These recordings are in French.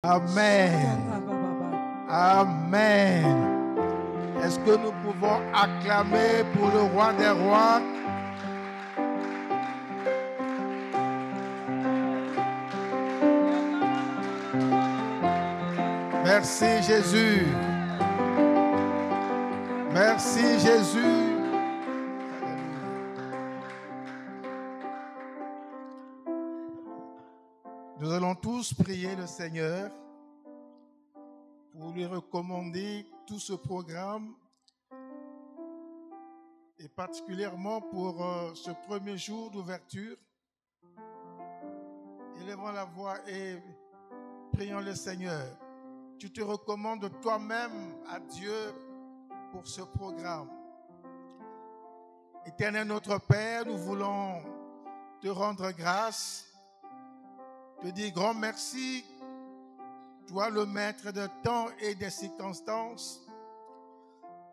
Amen. Amen. Est-ce que nous pouvons acclamer pour le roi des rois? Merci Jésus. Merci Jésus. Nous allons tous prier le Seigneur pour lui recommander tout ce programme et particulièrement pour ce premier jour d'ouverture. Élevons la voix et prions le Seigneur. Tu te recommandes toi-même à Dieu pour ce programme. Éternel notre Père, nous voulons te rendre grâce, te dire grand merci, toi le maître de temps et des circonstances,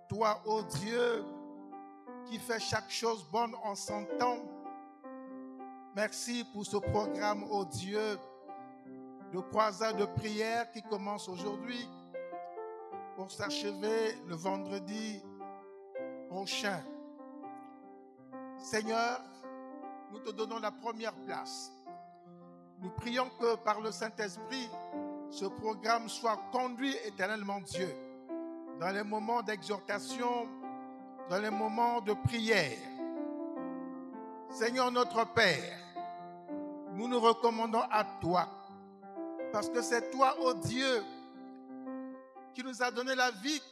toi, ô Dieu, qui fait chaque chose bonne en son temps. Merci pour ce programme, ô Dieu, de croisade de prière qui commence aujourd'hui pour s'achever le vendredi prochain. Seigneur, nous te donnons la première place. Nous prions que par le Saint-Esprit, ce programme soit conduit éternellement Dieu dans les moments d'exhortation, dans les moments de prière. Seigneur notre Père, nous nous recommandons à toi parce que c'est toi, ô Dieu, qui nous a donné la vie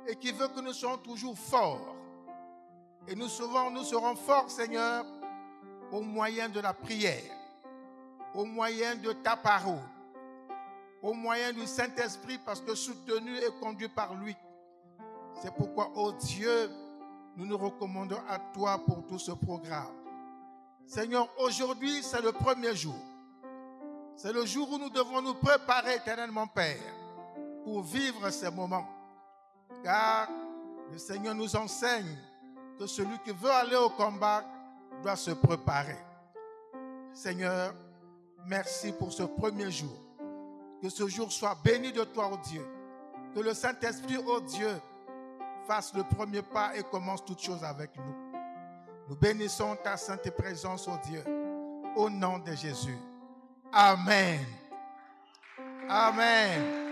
et qui veut que nous soyons toujours forts. Et nous serons forts, Seigneur, au moyen de la prière, au moyen de ta parole, au moyen du Saint-Esprit, parce que soutenu et conduit par lui. C'est pourquoi, ô Dieu, nous nous recommandons à toi pour tout ce programme. Seigneur, aujourd'hui, c'est le premier jour. C'est le jour où nous devons nous préparer éternellement, Père, pour vivre ces moments. Car le Seigneur nous enseigne que celui qui veut aller au combat doit se préparer. Seigneur, merci pour ce premier jour. Que ce jour soit béni de toi, ô Dieu. Que le Saint-Esprit, ô Dieu, fasse le premier pas et commence toutes choses avec nous. Nous bénissons ta sainte présence, ô Dieu, au nom de Jésus. Amen. Amen.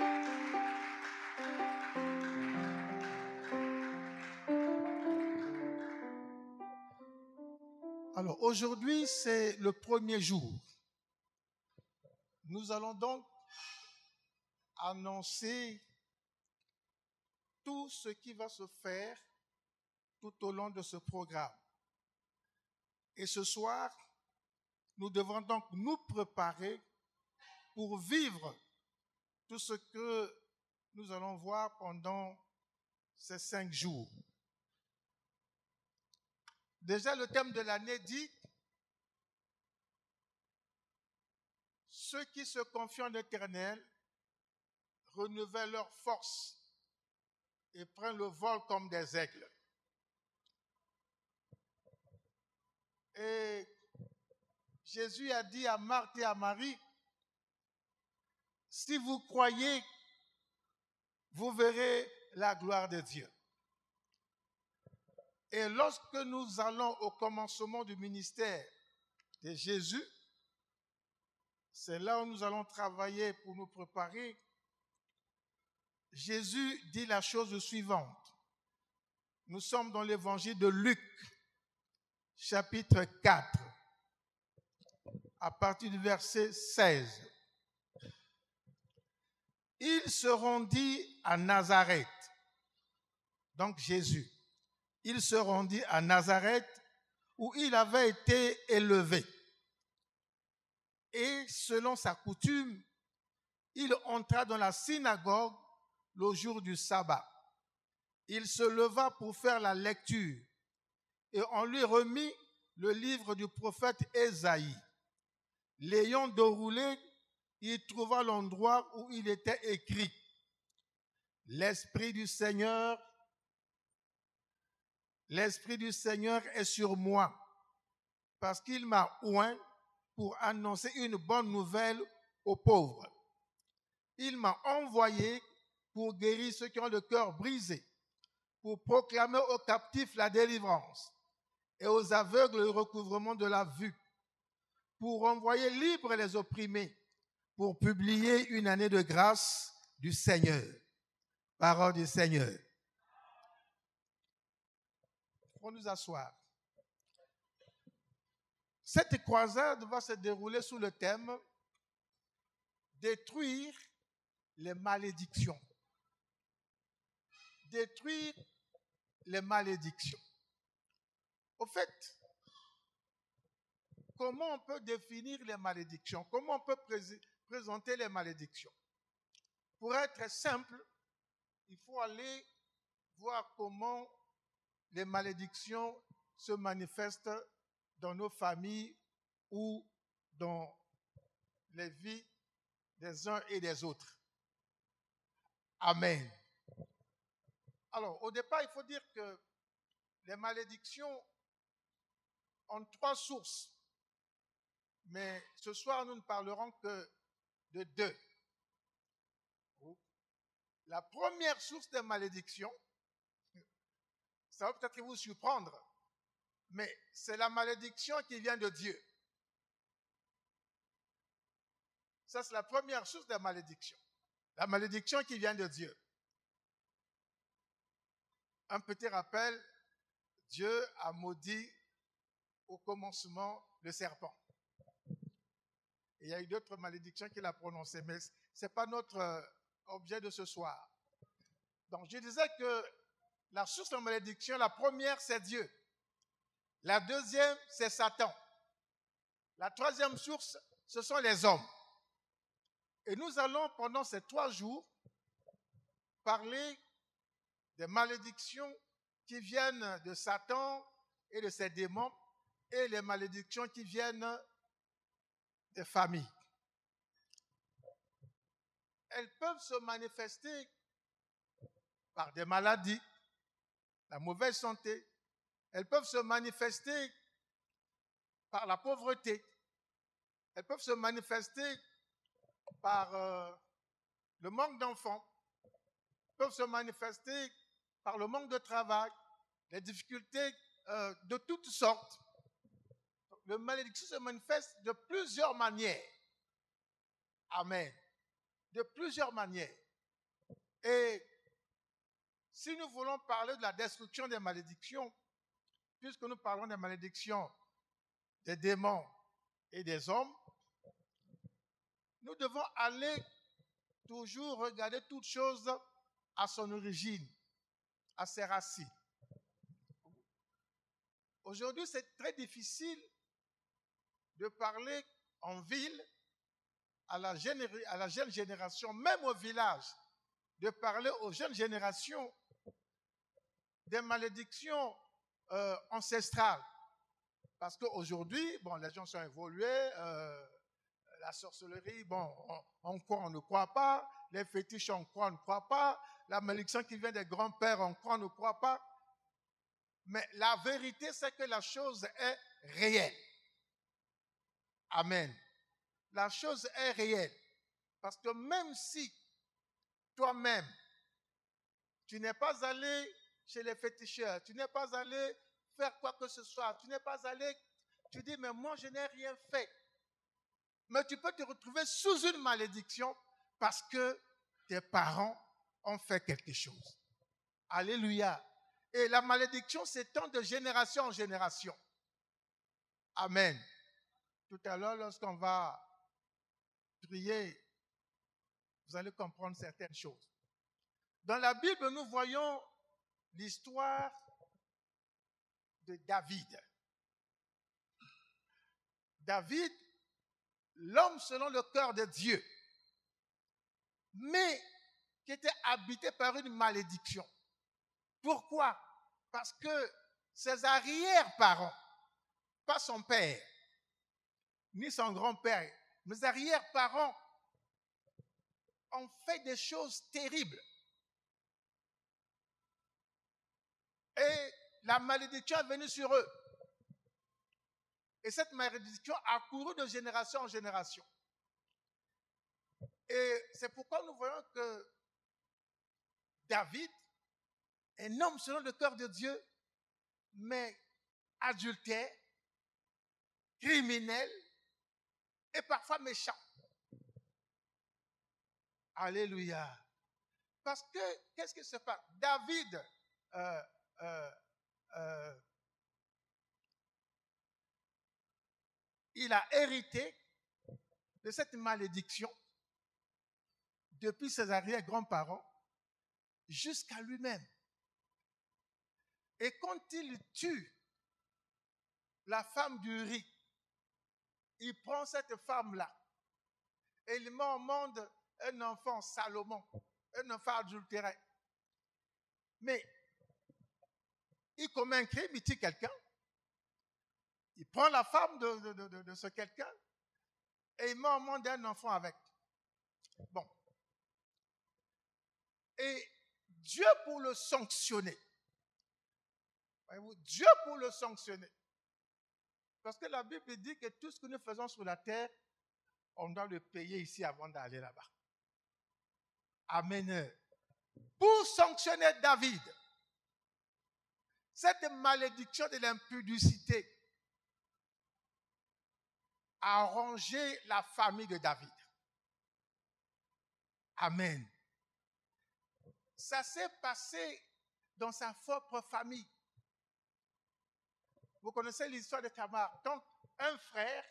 Alors, aujourd'hui, c'est le premier jour. Nous allons donc annoncer tout ce qui va se faire tout au long de ce programme. Et ce soir, nous devons donc nous préparer pour vivre tout ce que nous allons voir pendant ces 5 jours. Déjà, le thème de l'année dit « Ceux qui se confient en l'Éternel renouvellent leur force et prennent le vol comme des aigles. » Et Jésus a dit à Marthe et à Marie, « Si vous croyez, vous verrez la gloire de Dieu. » Et lorsque nous allons au commencement du ministère de Jésus, c'est là où nous allons travailler pour nous préparer. Jésus dit la chose suivante. Nous sommes dans l'évangile de Luc, chapitre 4, à partir du verset 16. Il se rendit à Nazareth, donc Jésus. Il se rendit à Nazareth où il avait été élevé. Et selon sa coutume, il entra dans la synagogue le jour du sabbat. Il se leva pour faire la lecture et on lui remit le livre du prophète Ésaïe. L'ayant déroulé, il trouva l'endroit où il était écrit « L'Esprit du Seigneur est sur moi, parce qu'il m'a oint pour annoncer une bonne nouvelle aux pauvres. il m'a envoyé pour guérir ceux qui ont le cœur brisé, pour proclamer aux captifs la délivrance et aux aveugles le recouvrement de la vue, pour envoyer libres les opprimés, pour publier une année de grâce du Seigneur. Parole du Seigneur. On nous asseoir. Cette croisade va se dérouler sous le thème détruire les malédictions. Détruire les malédictions. Au fait, comment on peut définir les malédictions? Comment on peut présenter les malédictions? Pour être simple, il faut aller voir comment les malédictions se manifestent dans nos familles ou dans les vies des uns et des autres. Amen. Alors, au départ, il faut dire que les malédictions ont 3 sources. Mais ce soir, nous ne parlerons que de 2. La première source des malédictions, ça va peut-être vous surprendre, mais c'est la malédiction qui vient de Dieu. Ça, c'est la première source des malédictions. La malédiction qui vient de Dieu. Un petit rappel, Dieu a maudit au commencement le serpent. Et il y a eu d'autres malédictions qu'il a prononcées, mais ce n'est pas notre objet de ce soir. Donc, je disais que la source de malédiction, la première, c'est Dieu. La deuxième, c'est Satan. La troisième source, ce sont les hommes. Et nous allons, pendant ces 3 jours, parler des malédictions qui viennent de Satan et de ses démons et les malédictions qui viennent des familles. Elles peuvent se manifester par des maladies, la mauvaise santé. Elles peuvent se manifester par la pauvreté. Elles peuvent se manifester par le manque d'enfants. Elles peuvent se manifester par le manque de travail, les difficultés de toutes sortes. Le malédiction se manifeste de plusieurs manières. Amen. De plusieurs manières. Et si nous voulons parler de la destruction des malédictions, puisque nous parlons des malédictions des démons et des hommes, nous devons aller toujours regarder toute chose à son origine, à ses racines. Aujourd'hui, c'est très difficile de parler en ville à la jeune génération, même au village, de parler aux jeunes générations des malédictions ancestrales. Parce qu'aujourd'hui, bon, les gens sont évolués, la sorcellerie, bon, on croit, on ne croit pas, les fétiches, on croit, on ne croit pas, la malédiction qui vient des grands-pères, on croit, on ne croit pas. Mais la vérité, c'est que la chose est réelle. Amen. La chose est réelle. Parce que même si toi-même, tu n'es pas allé chez les féticheurs, tu n'es pas allé faire quoi que ce soit, tu n'es pas allé, tu dis, mais moi, je n'ai rien fait. Mais tu peux te retrouver sous une malédiction parce que tes parents ont fait quelque chose. Alléluia. Et la malédiction s'étend de génération en génération. Amen. Tout à l'heure, lorsqu'on va prier, vous allez comprendre certaines choses. Dans la Bible, nous voyons l'histoire de David. David, l'homme selon le cœur de Dieu, mais qui était habité par une malédiction. Pourquoi? Parce que ses arrière-parents, pas son père, ni son grand-père, mes arrière-parents ont fait des choses terribles. Et la malédiction est venue sur eux. Et cette malédiction a couru de génération en génération. Et c'est pourquoi nous voyons que David, un homme selon le cœur de Dieu, mais adultère, criminel et parfois méchant. Alléluia. Parce que, qu'est-ce qui se passe? David, euh, euh, euh, il a hérité de cette malédiction depuis ses arrière-grands-parents jusqu'à lui-même. Et quand il tue la femme d'Uri, il prend cette femme-là et il met au monde un enfant, Salomon, un enfant adultéré. Mais il commet un crime, il tue quelqu'un, il prend la femme de ce quelqu'un et il met au monde un enfant avec. Bon. Et Dieu pour le sanctionner, voyez-vous, Dieu pour le sanctionner, parce que la Bible dit que tout ce que nous faisons sur la terre, on doit le payer ici avant d'aller là-bas. Amen. Pour sanctionner David, cette malédiction de l'impudicité a rongé la famille de David. Amen. Ça s'est passé dans sa propre famille. Vous connaissez l'histoire de Tamar. Donc, un frère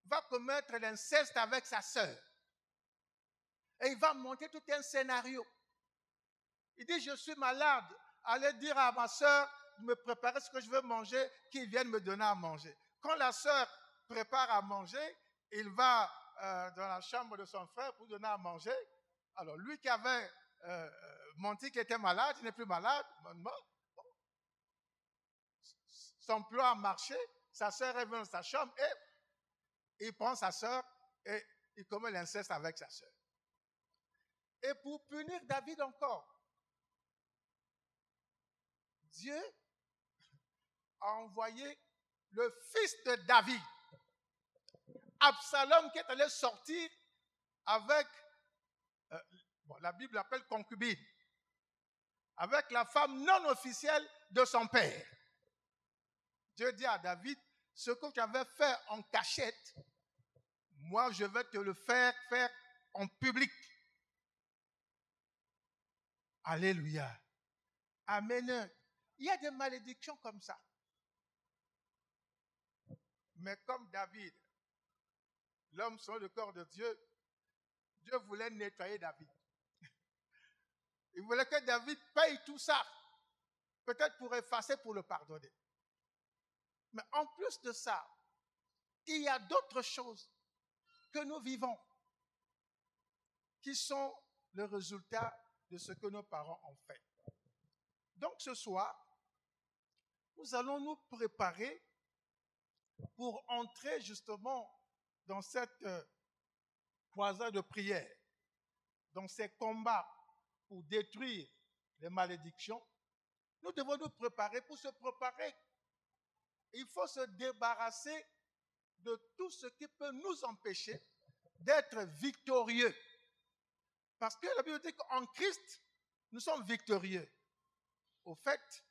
va commettre l'inceste avec sa sœur. Et il va monter tout un scénario. Il dit, je suis malade. Allez dire à ma sœur de me préparer ce que je veux manger, qu'il vienne me donner à manger. Quand la sœur prépare à manger, il va dans la chambre de son frère pour donner à manger. Alors, lui qui avait menti qu'il était malade, il n'est plus malade. Son plan a marché. Sa sœur est venue dans sa chambre et il prend sa sœur et il commet l'inceste avec sa sœur. Et pour punir David encore, Dieu a envoyé le fils de David, Absalom, qui est allé sortir avec, la Bible l'appelle concubine, avec la femme non officielle de son père. Dieu dit à David, ce que tu avais fait en cachette, moi je vais te le faire en public. Alléluia. Amen. Il y a des malédictions comme ça. Mais comme David, l'homme selon le corps de Dieu, Dieu voulait nettoyer David. Il voulait que David paye tout ça, peut-être pour effacer, pour le pardonner. Mais en plus de ça, il y a d'autres choses que nous vivons qui sont le résultat de ce que nos parents ont fait. Donc ce soir, nous allons nous préparer pour entrer justement dans cette croisade de prière, dans ces combats pour détruire les malédictions. Nous devons nous préparer. Pour se préparer, il faut se débarrasser de tout ce qui peut nous empêcher d'être victorieux. Parce que la Bible dit qu'en Christ, nous sommes victorieux. Au fait,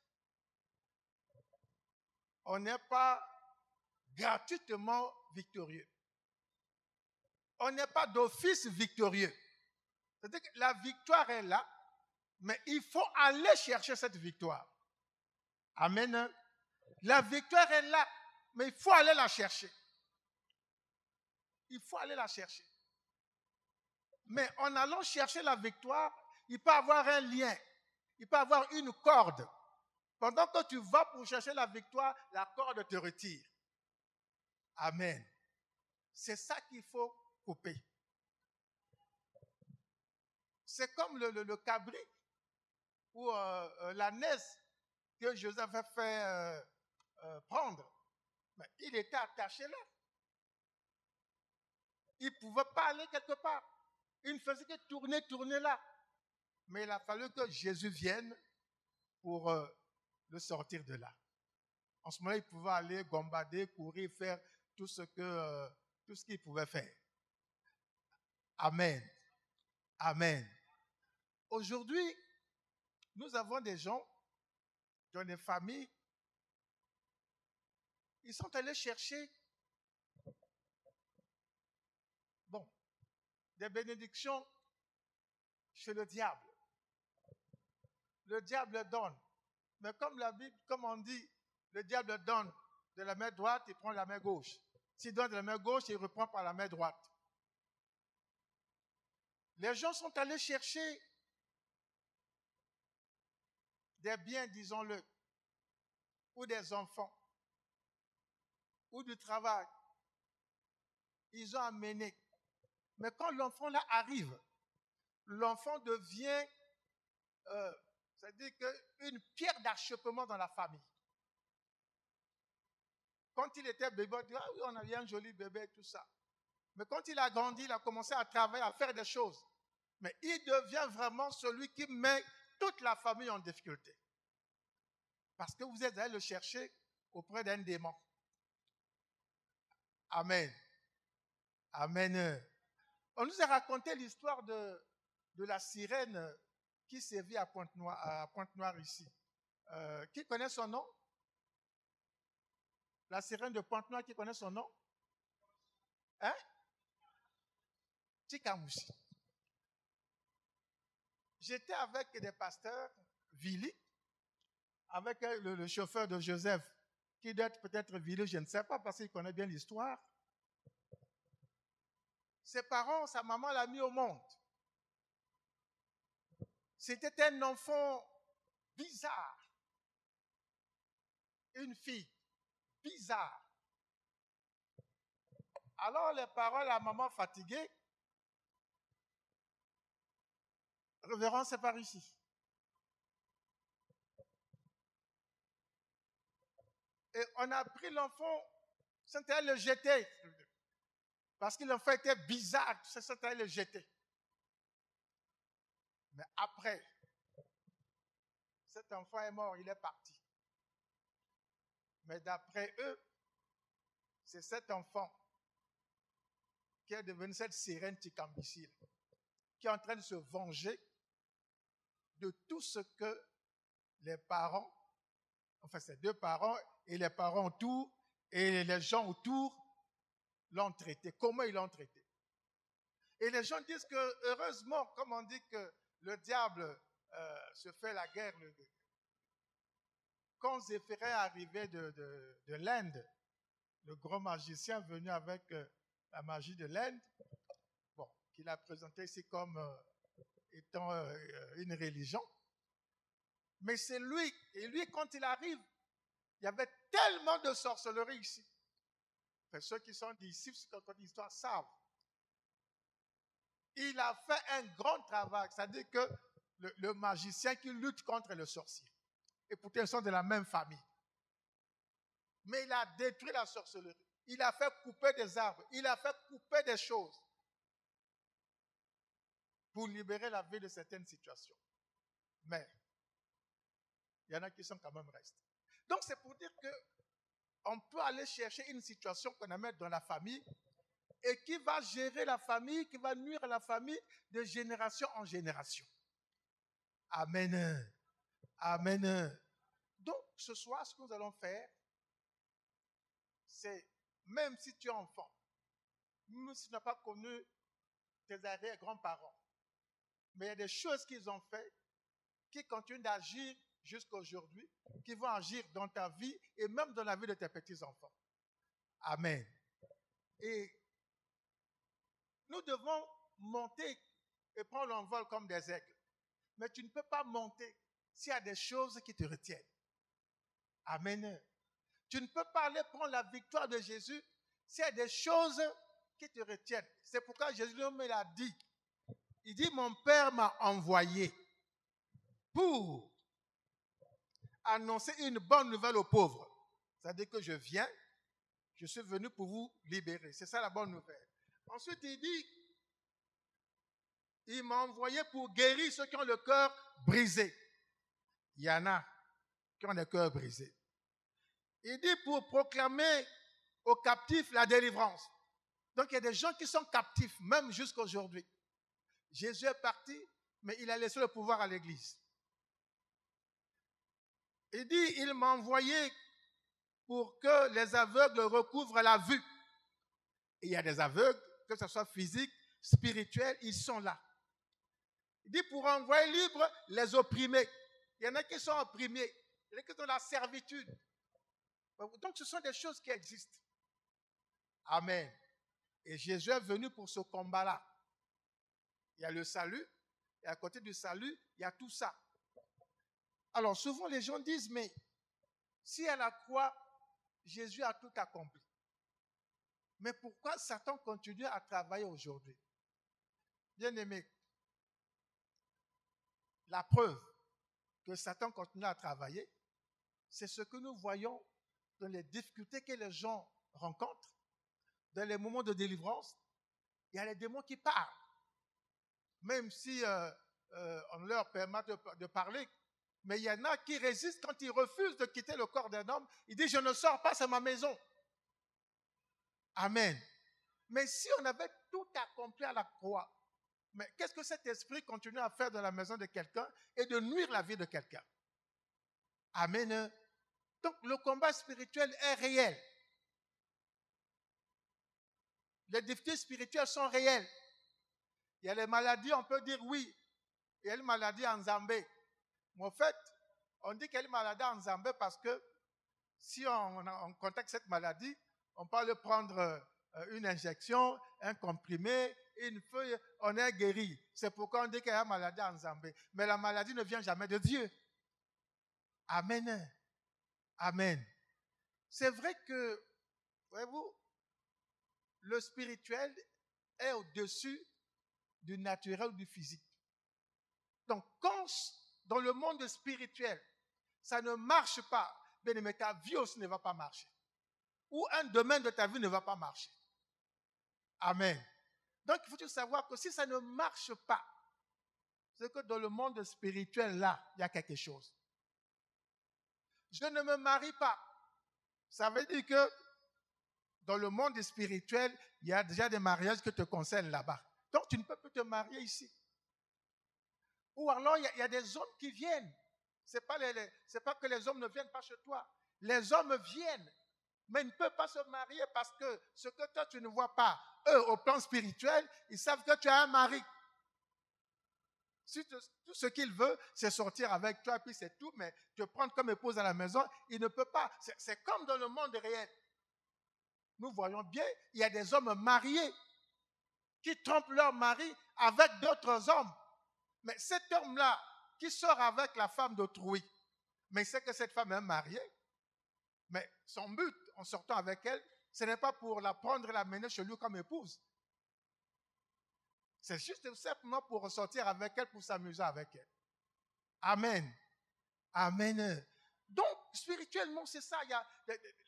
on n'est pas gratuitement victorieux. On n'est pas d'office victorieux. C'est-à-dire que la victoire est là, mais il faut aller chercher cette victoire. Amen. La victoire est là, mais il faut aller la chercher. Il faut aller la chercher. Mais en allant chercher la victoire, il peut y avoir un lien, il peut y avoir une corde. Pendant que tu vas pour chercher la victoire, la corde te retire. Amen. C'est ça qu'il faut couper. C'est comme le cabri ou l'ânesse que Joseph a fait prendre. Mais il était attaché là. Il ne pouvait pas aller quelque part. Il ne faisait que tourner là. Mais il a fallu que Jésus vienne pour le sortir de là. En ce moment, il pouvait aller gombader, courir, faire tout ce qu'il pouvait faire. Amen. Amen. Aujourd'hui, nous avons des gens dans des familles, ils sont allés chercher, des bénédictions chez le diable. Le diable donne. Mais comme la Bible, comme on dit, le diable donne de la main droite, il prend la main gauche. S'il donne de la main gauche, il reprend par la main droite. Les gens sont allés chercher des biens, disons-le, ou des enfants, ou du travail. Ils ont amené. Mais quand l'enfant là arrive, l'enfant devient, c'est-à-dire une pierre d'achoppement dans la famille. Quand il était bébé, on dit, ah oui, on a eu un joli bébé, tout ça. Mais quand il a grandi, il a commencé à travailler, à faire des choses. Mais il devient vraiment celui qui met toute la famille en difficulté. Parce que vous êtes allé le chercher auprès d'un démon. Amen. Amen. On nous a raconté l'histoire de la sirène qui sévit à Pointe-Noire ici. Qui connaît son nom? La sirène de Pointe-Noire, qui connaît son nom? Hein? Tikamoussi. J'étais avec des pasteurs, Vili, avec le chauffeur de Joseph, qui doit être peut-être Vili, je ne sais pas, parce qu'il connaît bien l'histoire. Ses parents, sa maman l'a mis au monde. C'était un enfant bizarre. Une fille bizarre. Alors les parents, la maman fatiguée, révérend, c'est par ici. Et on a pris l'enfant, c'était à le jeter. Parce que l'enfant était bizarre, c'était à le jeter. Mais après, cet enfant est mort, il est parti. Mais d'après eux, c'est cet enfant qui est devenu cette sirène Tikambissile, qui est en train de se venger de tout ce que les parents, enfin ses deux parents et les parents autour et les gens autour l'ont traité. Comment ils l'ont traité? Et les gens disent que heureusement, comme on dit que le diable se fait la guerre, quand Zéphirin est arrivé de l'Inde, le grand magicien venu avec la magie de l'Inde, qu'il a présenté ici comme étant une religion. Mais c'est lui, et lui quand il arrive, il y avait tellement de sorcellerie ici. Enfin, ceux qui sont d'ici, ceux qui ont l'histoire savent. Il a fait un grand travail, c'est-à-dire que le magicien qui lutte contre le sorcier. Et pourtant, ils sont de la même famille. Mais il a détruit la sorcellerie. Il a fait couper des arbres. Il a fait couper des choses pour libérer la vie de certaines situations. Mais il y en a qui sont quand même restés. Donc, c'est pour dire qu'on peut aller chercher une situation qu'on a mise dans la famille et qui va gérer la famille, qui va nuire à la famille de génération en génération. Amen. Amen. Donc, ce soir, ce que nous allons faire, c'est, même si tu es enfant, même si tu n'as pas connu tes arrière-grands-parents, mais il y a des choses qu'ils ont fait qui continuent d'agir jusqu'à aujourd'hui, qui vont agir dans ta vie et même dans la vie de tes petits-enfants. Amen. Et nous devons monter et prendre l'envol comme des aigles. Mais tu ne peux pas monter s'il y a des choses qui te retiennent. Amen. Tu ne peux pas aller prendre la victoire de Jésus s'il y a des choses qui te retiennent. C'est pourquoi Jésus me l'a dit. Il dit, mon Père m'a envoyé pour annoncer une bonne nouvelle aux pauvres. C'est-à-dire que je viens, je suis venu pour vous libérer. C'est ça la bonne nouvelle. Ensuite, il dit, il m'a envoyé pour guérir ceux qui ont le cœur brisé. Il y en a qui ont le cœur brisé. Il dit pour proclamer aux captifs la délivrance Donc il y a des gens qui sont captifs, même jusqu'à aujourd'hui. Jésus est parti, mais il a laissé le pouvoir à l'Église. Il dit, il m'a envoyé pour que les aveugles recouvrent la vue. Et il y a des aveugles, que ce soit physique, spirituel, ils sont là. Il dit pour envoyer libre les opprimés. Il y en a qui sont opprimés, il y en a qui sont dans la servitude. Donc ce sont des choses qui existent. Amen. Et Jésus est venu pour ce combat-là. Il y a le salut, et à côté du salut, il y a tout ça. Alors souvent les gens disent, mais si à la croix, Jésus a tout accompli. Mais pourquoi Satan continue à travailler aujourd'hui? Bien-aimé, la preuve que Satan continue à travailler, c'est ce que nous voyons dans les difficultés que les gens rencontrent, dans les moments de délivrance. Il y a les démons qui parlent. Même si on leur permet de parler, mais il y en a qui résistent quand ils refusent de quitter le corps d'un homme. Ils disent, je ne sors pas, c'est ma maison. Amen. Mais si on avait tout accompli à la croix, mais qu'est-ce que cet esprit continue à faire dans la maison de quelqu'un et de nuire la vie de quelqu'un? Amen. Donc le combat spirituel est réel. Les difficultés spirituelles sont réelles. Il y a les maladies, on peut dire oui. Il y a une maladie en Zambie. Mais en fait, on dit qu'il y a une maladie en Zambie parce que si on contacte cette maladie, on peut aller prendre une injection, un comprimé, une feuille, on est guéri. C'est pourquoi on dit qu'il y a une maladie en Zambie. Mais la maladie ne vient jamais de Dieu. Amen. Amen. C'est vrai que, voyez-vous, le spirituel est au-dessus du naturel ou du physique. Donc, quand dans le monde spirituel, ça ne marche pas, bien aimé, ta vie aussi ne va pas marcher. Ou un domaine de ta vie ne va pas marcher. Amen. Donc, il faut savoir que si ça ne marche pas, c'est que dans le monde spirituel, là, il y a quelque chose. Je ne me marie pas. Ça veut dire que dans le monde spirituel, il y a déjà des mariages qui te concernent là-bas. Donc, tu ne peux plus te marier ici. Ou alors, il y a des hommes qui viennent. Ce n'est pas que les hommes ne viennent pas chez toi. Les hommes viennent, mais ils ne peuvent pas se marier parce que ce que toi, tu ne vois pas, eux, au plan spirituel, ils savent que tu as un mari. Tout ce qu'il veut, c'est sortir avec toi, puis c'est tout, mais te prendre comme épouse à la maison, il ne peut pas. C'est comme dans le monde réel. Nous voyons bien, il y a des hommes mariés qui trompent leur mari avec d'autres hommes. Mais cet homme-là, qui sort avec la femme d'autrui, mais il sait que cette femme est mariée, mais son but, en sortant avec elle, ce n'est pas pour la prendre et la mener chez lui comme épouse. C'est juste simplement pour ressortir avec elle, pour s'amuser avec elle. Amen. Amen. Donc, spirituellement, c'est ça.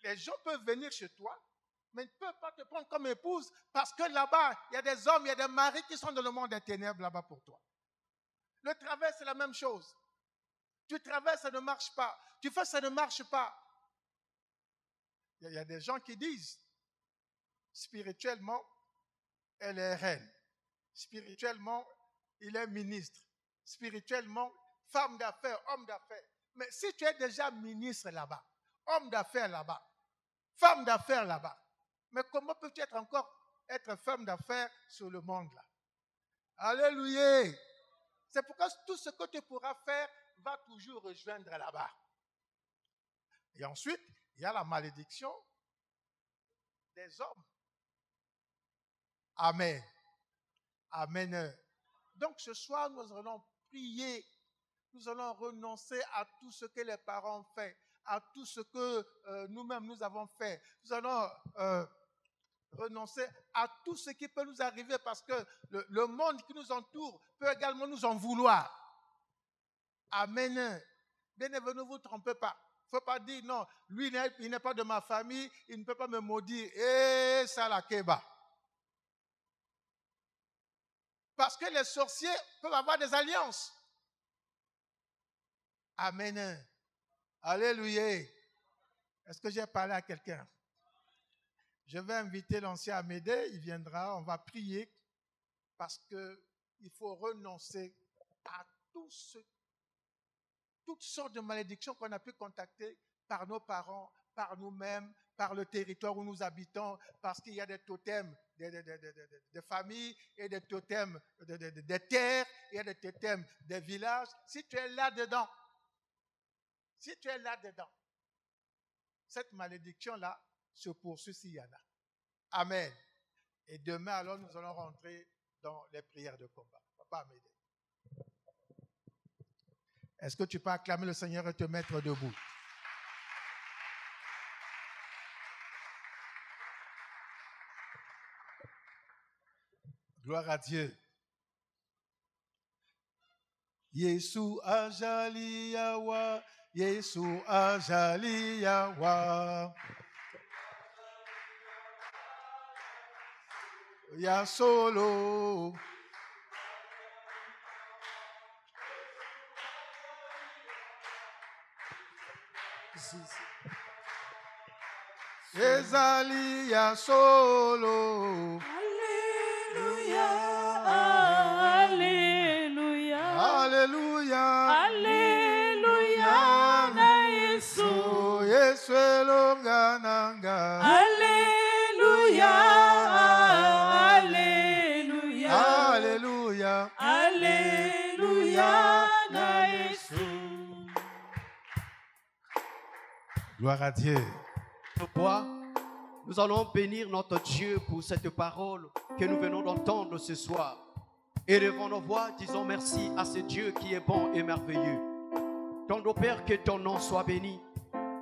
Les gens peuvent venir chez toi, mais ils ne peuvent pas te prendre comme épouse parce que là-bas, il y a des hommes, il y a des maris qui sont dans le monde des ténèbres là-bas pour toi. Le travail, c'est la même chose. Tu travailles, ça ne marche pas. Tu fais, ça ne marche pas. Il y a des gens qui disent, spirituellement, elle est reine. Spirituellement, il est ministre. Spirituellement, femme d'affaires, homme d'affaires. Mais si tu es déjà ministre là-bas, homme d'affaires là-bas, femme d'affaires là-bas, mais comment peux-tu être femme d'affaires sur le monde là? Alléluia! C'est pourquoi tout ce que tu pourras faire va toujours rejoindre là-bas. Et ensuite, il y a la malédiction des hommes. Amen. Amen. Donc ce soir, nous allons prier. Nous allons renoncer à tout ce que les parents ont fait, à tout ce que nous-mêmes nous avons fait. Nous allons renoncer à tout ce qui peut nous arriver parce que le monde qui nous entoure peut également nous en vouloir. Amen. Bien évidemment, ne vous trompez pas. Il ne faut pas dire non, lui il n'est pas de ma famille, il ne peut pas me maudire. Et ça la keba. Parce que les sorciers peuvent avoir des alliances. Amen. Alléluia. Est-ce que j'ai parlé à quelqu'un? Je vais inviter l'ancien à m'aider, il viendra, on va prier parce qu'il faut renoncer à toutes sortes de malédictions qu'on a pu contacter par nos parents, par nous-mêmes, par le territoire où nous habitons, parce qu'il y a des totems de famille et des totems de terre, il y a des totems des villages. Si tu es là-dedans, cette malédiction-là se poursuit s'il y en a. Amen. Et demain, alors, nous allons rentrer dans les prières de combat. Papa, m'aider. Est-ce que tu peux acclamer le Seigneur et te mettre debout? Gloire à Dieu. Yesu ajali yawa, Yesu ajali yawa. Ya solo. Ezali ya solo. Alléluia, Alléluia, Alléluia. Alléluia, na Yesu. Yesu elonga nanga. Alléluia, Alléluia, Alléluia. Alléluia, na Yesu. Gloire à Dieu. Nous allons bénir notre Dieu pour cette parole que nous venons d'entendre ce soir. Élevons nos voix, disons merci à ce Dieu qui est bon et merveilleux. Ton Père, que ton nom soit béni,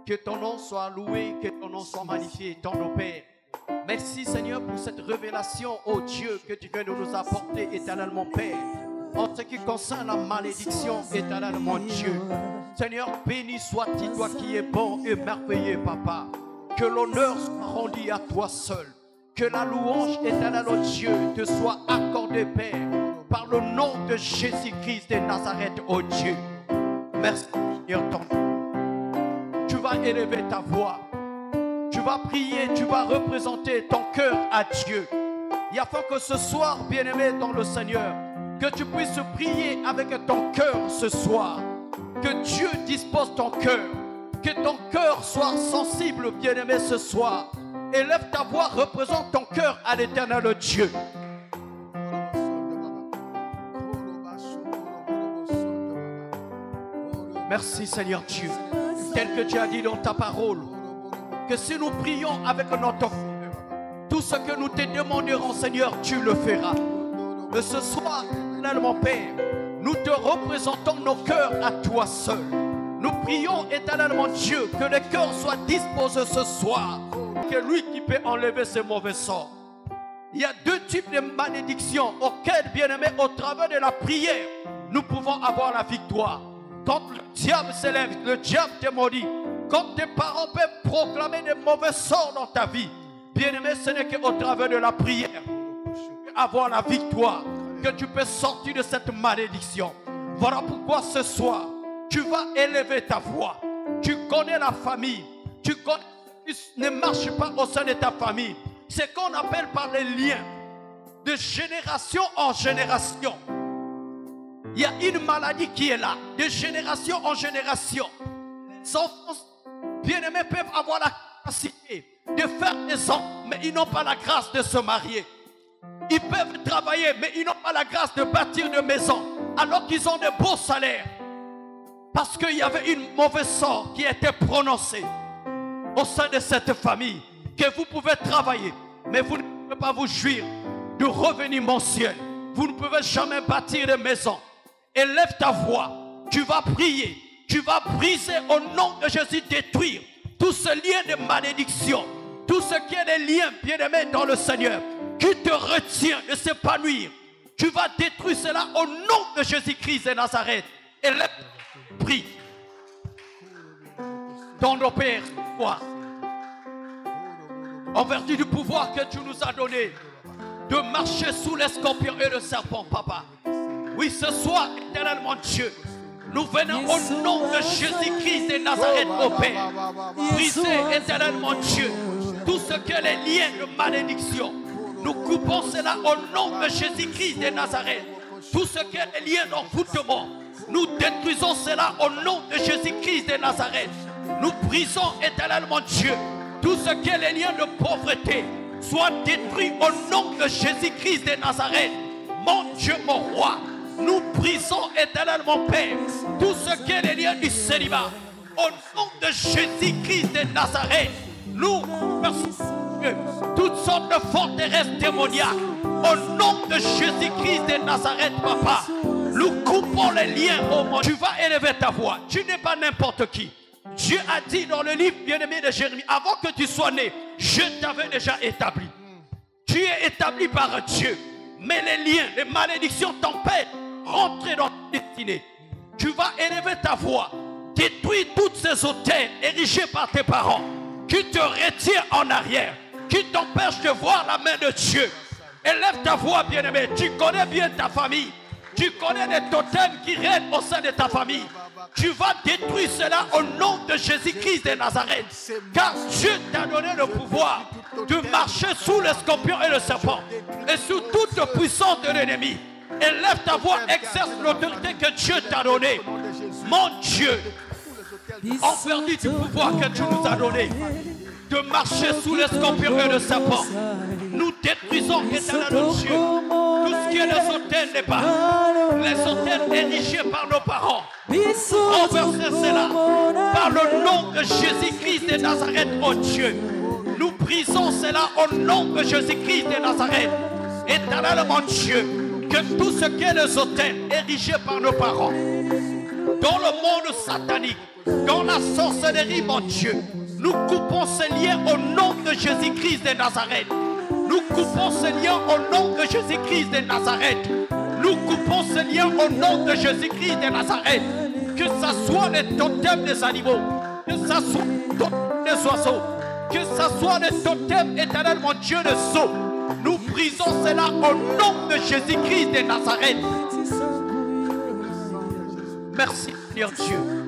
que ton nom soit loué, que ton nom soit magnifié, ton Père. Merci Seigneur pour cette révélation, ô Dieu, que tu viens de nous apporter, éternellement Père. En ce qui concerne la malédiction, éternellement Dieu. Seigneur, béni sois-tu, toi qui es bon et merveilleux, Papa. Que l'honneur soit rendu à toi seul. Que la louange, éternellement Dieu, te soit accordée, Père, par le nom de Jésus-Christ de Nazareth, ô Dieu. Merci, Seigneur, ton nom. Tu vas élever ta voix. Tu vas prier, tu vas représenter ton cœur à Dieu. Et afin que ce soir, bien-aimé dans le Seigneur, que tu puisses prier avec ton cœur ce soir. Que Dieu dispose ton cœur. Que ton cœur soit sensible, bien-aimé, ce soir. Élève ta voix, représente ton cœur à l'éternel Dieu. Merci Seigneur Dieu. Tel que tu as dit dans ta parole, que si nous prions avec notre cœur, tout ce que nous te demanderons, Seigneur, tu le feras. Mais ce soir, mon Père, nous te représentons nos cœurs à toi seul. Nous prions éternellement Dieu que le cœur soit disposé ce soir. Que lui qui peut enlever ces mauvais sorts. Il y a deux types de malédictions auxquelles, bien-aimés, au travers de la prière, nous pouvons avoir la victoire. Quand le diable s'élève, le diable te maudit. Quand tes parents peuvent proclamer des mauvais sorts dans ta vie, bien-aimé, ce n'est qu'au travers de la prière avoir la victoire, que tu peux sortir de cette malédiction. Voilà pourquoi ce soir, tu vas élever ta voix. Tu connais la famille. Tu connais, tu ne marches pas au sein de ta famille. C'est qu'on appelle par les liens de génération en génération. Il y a une maladie qui est là, de génération en génération. Les enfants bien-aimés peuvent avoir la capacité de faire des enfants, mais ils n'ont pas la grâce de se marier. Ils peuvent travailler, mais ils n'ont pas la grâce de bâtir de maisons, alors qu'ils ont de beaux salaires. Parce qu'il y avait une mauvaise sort qui était prononcée au sein de cette famille, que vous pouvez travailler, mais vous ne pouvez pas vous jouir de revenus mensuels. Vous ne pouvez jamais bâtir de maisons. Élève ta voix, tu vas prier, tu vas briser au nom de Jésus, détruire tout ce lien de malédiction, tout ce qui est des liens bien-aimés dans le Seigneur, qui te retient de s'épanouir. Tu vas détruire cela au nom de Jésus-Christ de Nazareth. Élève, prie. Dans nos pères, toi, en vertu du pouvoir que tu nous as donné, de marcher sous les scorpions et le serpent, Papa. Oui, ce soir, éternellement Dieu, nous venons au nom de Jésus-Christ de Nazareth, au Père. Briser éternellement Dieu tout ce ce que les liens de malédiction, nous coupons cela au nom de Jésus-Christ de Nazareth. Tout ce qui est les liens d'envoûtement, nous détruisons cela au nom de Jésus-Christ de Nazareth. Nous brisons éternellement Dieu. Tout ce qui est les liens de pauvreté soit détruit au nom de Jésus-Christ de Nazareth. Mon Dieu, mon roi, nous brisons éternellement, Père, tout ce qui est les liens du célibat. Au nom de Jésus-Christ de Nazareth, nous toutes sortes de forteresses démoniaques. Au nom de Jésus-Christ de Nazareth, papa, nous coupons les liens au monde. Tu vas élever ta voix. Tu n'es pas n'importe qui. Dieu a dit dans le livre bien-aimé de Jérémie, avant que tu sois né, je t'avais déjà établi. Tu es établi par Dieu. Mais les liens, les malédictions t'empêchent de rentrer dans ta destinée. Tu vas élever ta voix. Détruis toutes ces autels érigés par tes parents qui te retirent en arrière, qui t'empêchent de voir la main de Dieu. Élève ta voix, bien-aimé. Tu connais bien ta famille. Tu connais les totems qui règnent au sein de ta famille. Tu vas détruire cela au nom de Jésus-Christ de Nazareth. Car Dieu t'a donné le pouvoir de marcher sous les scorpions et le serpent et sous toute puissance de l'ennemi. Élève ta voix, exerce l'autorité que Dieu t'a donnée. Mon Dieu, envers du pouvoir que tu nous as donné de marcher sous les scorpions et le serpent, nous détruisons éternellement Dieu. Tout ce qui est les autels n'est pas. Les autels érigés par nos parents. Renversez cela par le nom de Jésus-Christ de Nazareth, oh Dieu. Nous brisons cela au nom de Jésus-Christ de Nazareth. Éternellement Dieu, que tout ce qui est les autels érigés par nos parents, dans le monde satanique, dans la sorcellerie, mon Dieu, nous coupons ces liens au nom de Jésus-Christ de Nazareth. Nous coupons ces liens au nom de Jésus-Christ de Nazareth. Nous coupons ces liens au nom de Jésus-Christ de Nazareth. Que ce soit les totems des animaux, que ce soit les totems des oiseaux, que ce soit les totems éternellement Dieu de sceaux. Nous brisons cela au nom de Jésus-Christ de Nazareth. Merci, Seigneur Dieu.